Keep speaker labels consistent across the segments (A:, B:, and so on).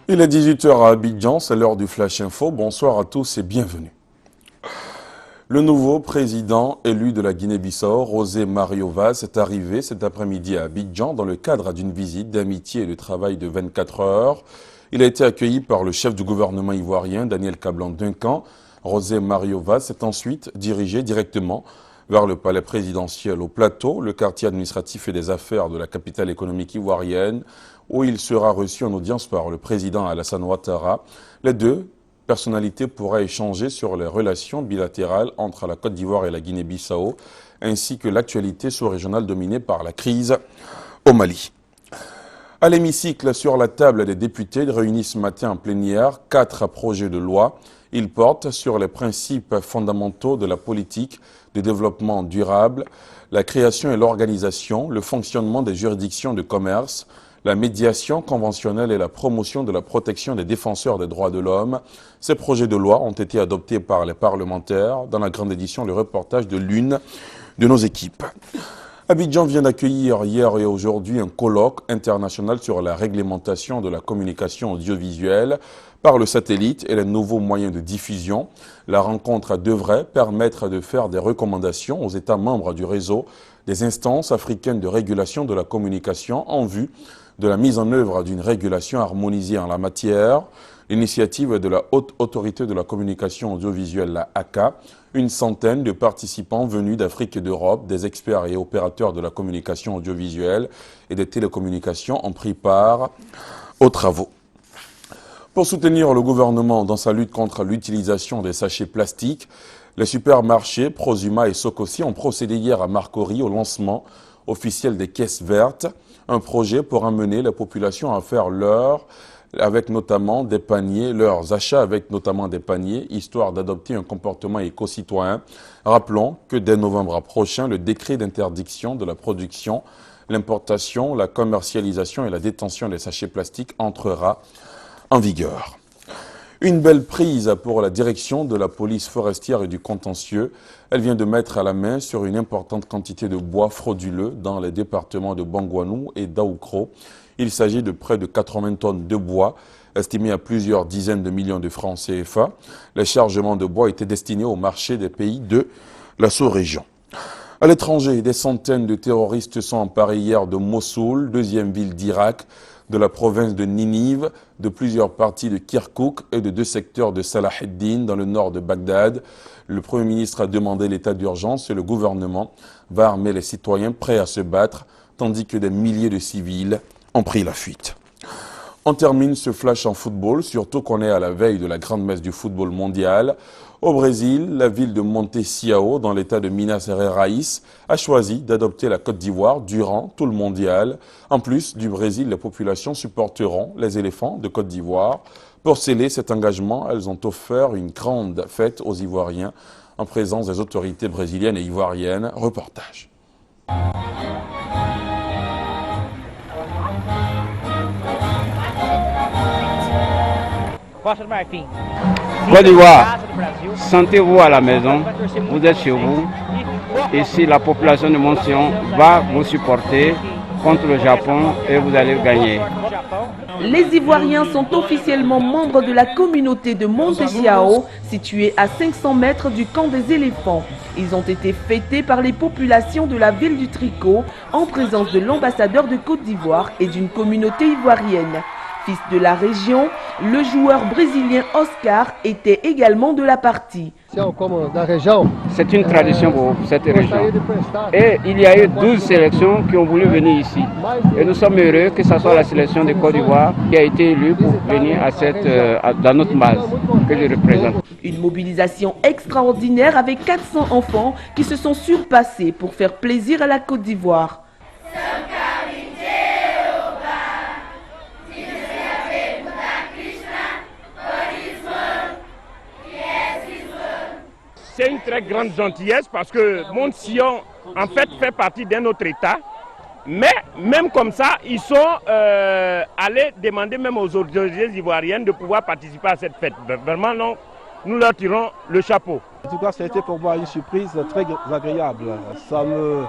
A: Il est 18 heures à Abidjan, c'est l'heure du Flash Info. Bonsoir à tous et bienvenue. Le nouveau président élu de la Guinée-Bissau, José Mario Vaz, est arrivé cet après-midi à Abidjan dans le cadre d'une visite d'amitié et de travail de 24 heures. Il a été accueilli par le chef du gouvernement ivoirien, Daniel Kablan-Duncan. José Mario Vaz s'est ensuite dirigé directement vers le palais présidentiel au Plateau, le quartier administratif et des affaires de la capitale économique ivoirienne, où il sera reçu en audience par le président Alassane Ouattara. Les deux personnalités pourraient échanger sur les relations bilatérales entre la Côte d'Ivoire et la Guinée-Bissau, ainsi que l'actualité sous-régionale dominée par la crise au Mali. À l'hémicycle, sur la table des députés réunis ce matin en plénière, 4 projets de loi. Ils portent sur les principes fondamentaux de la politique de développement durable, la création et l'organisation, le fonctionnement des juridictions de commerce, la médiation conventionnelle et la promotion de la protection des défenseurs des droits de l'homme. Ces projets de loi ont été adoptés par les parlementaires. Dans la grande édition, le reportage de l'une de nos équipes. Abidjan vient d'accueillir hier et aujourd'hui un colloque international sur la réglementation de la communication audiovisuelle par le satellite et les nouveaux moyens de diffusion. La rencontre devrait permettre de faire des recommandations aux États membres du réseau des instances africaines de régulation de la communication en vue de la mise en œuvre d'une régulation harmonisée en la matière. L'initiative de la Haute Autorité de la Communication Audiovisuelle, la HACA, une centaine de participants venus d'Afrique et d'Europe, des experts et opérateurs de la communication audiovisuelle et des télécommunications ont pris part aux travaux. Pour soutenir le gouvernement dans sa lutte contre l'utilisation des sachets plastiques, les supermarchés Prosuma et Sokosi ont procédé hier à Marcory au lancement officiel des caisses vertes, un projet pour amener la population à faire leurs achats avec notamment des paniers, histoire d'adopter un comportement éco-citoyen. Rappelons que dès novembre prochain, le décret d'interdiction de la production, l'importation, la commercialisation et la détention des sachets plastiques entrera en vigueur. Une belle prise pour la direction de la police forestière et du contentieux. Elle vient de mettre à la main sur une importante quantité de bois frauduleux dans les départements de Bangouanou et d'Aoukro. Il s'agit de près de 80 tonnes de bois, estimées à plusieurs dizaines de millions de francs CFA. Les chargements de bois étaient destinés au marché des pays de la sous-région. À l'étranger, des centaines de terroristes sont emparés hier de Mossoul, deuxième ville d'Irak, de la province de Ninive, de plusieurs parties de Kirkouk et de 2 secteurs de Salah ad-Din dans le nord de Bagdad. Le Premier ministre a demandé l'état d'urgence et le gouvernement va armer les citoyens prêts à se battre, tandis que des milliers de civils ont pris la fuite. On termine ce flash en football, surtout qu'on est à la veille de la grande messe du football mondial. Au Brésil, la ville de Monteciao, dans l'état de Minas Gerais, a choisi d'adopter la Côte d'Ivoire durant tout le mondial. En plus du Brésil, les populations supporteront les éléphants de Côte d'Ivoire. Pour sceller cet engagement, elles ont offert une grande fête aux Ivoiriens en présence des autorités brésiliennes et ivoiriennes. Reportage.
B: Côte d'Ivoire, sentez-vous à la maison, vous êtes chez vous. Ici, la population de Montsion va vous supporter contre le Japon et vous allez gagner.
C: Les Ivoiriens sont officiellement membres de la communauté de Monteciao, située à 500 mètres du camp des éléphants. Ils ont été fêtés par les populations de la ville du Tricot en présence de l'ambassadeur de Côte d'Ivoire et d'une communauté ivoirienne. Fils de la région, le joueur brésilien Oscar était également de la partie.
B: C'est une tradition pour cette région. Et il y a eu 12 sélections qui ont voulu venir ici. Et nous sommes heureux que ce soit la sélection de Côte d'Ivoire qui a été élue pour venir dans notre base que je représente.
C: Une mobilisation extraordinaire avec 400 enfants qui se sont surpassés pour faire plaisir à la Côte d'Ivoire.
D: C'est une très grande gentillesse parce que Mont-Sion, en fait partie d'un autre État. Mais même comme ça, ils sont allés demander même aux autorités ivoiriennes de pouvoir participer à cette fête. Vraiment, non, nous leur tirons le chapeau.
E: En tout cas, ça a été pour moi une surprise très agréable. Ça me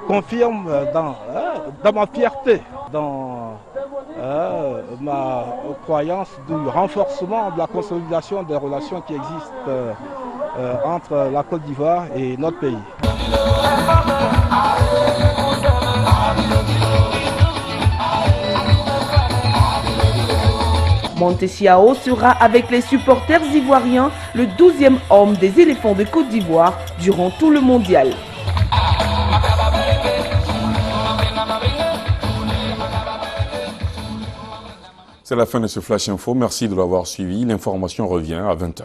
E: confirme dans ma fierté, dans ma croyance du renforcement de la consolidation des relations qui existent entre la Côte d'Ivoire et notre pays.
C: Monte Siao sera avec les supporters ivoiriens le 12e homme des éléphants de Côte d'Ivoire durant tout le mondial.
A: C'est la fin de ce Flash Info. Merci de l'avoir suivi. L'information revient à 20 h.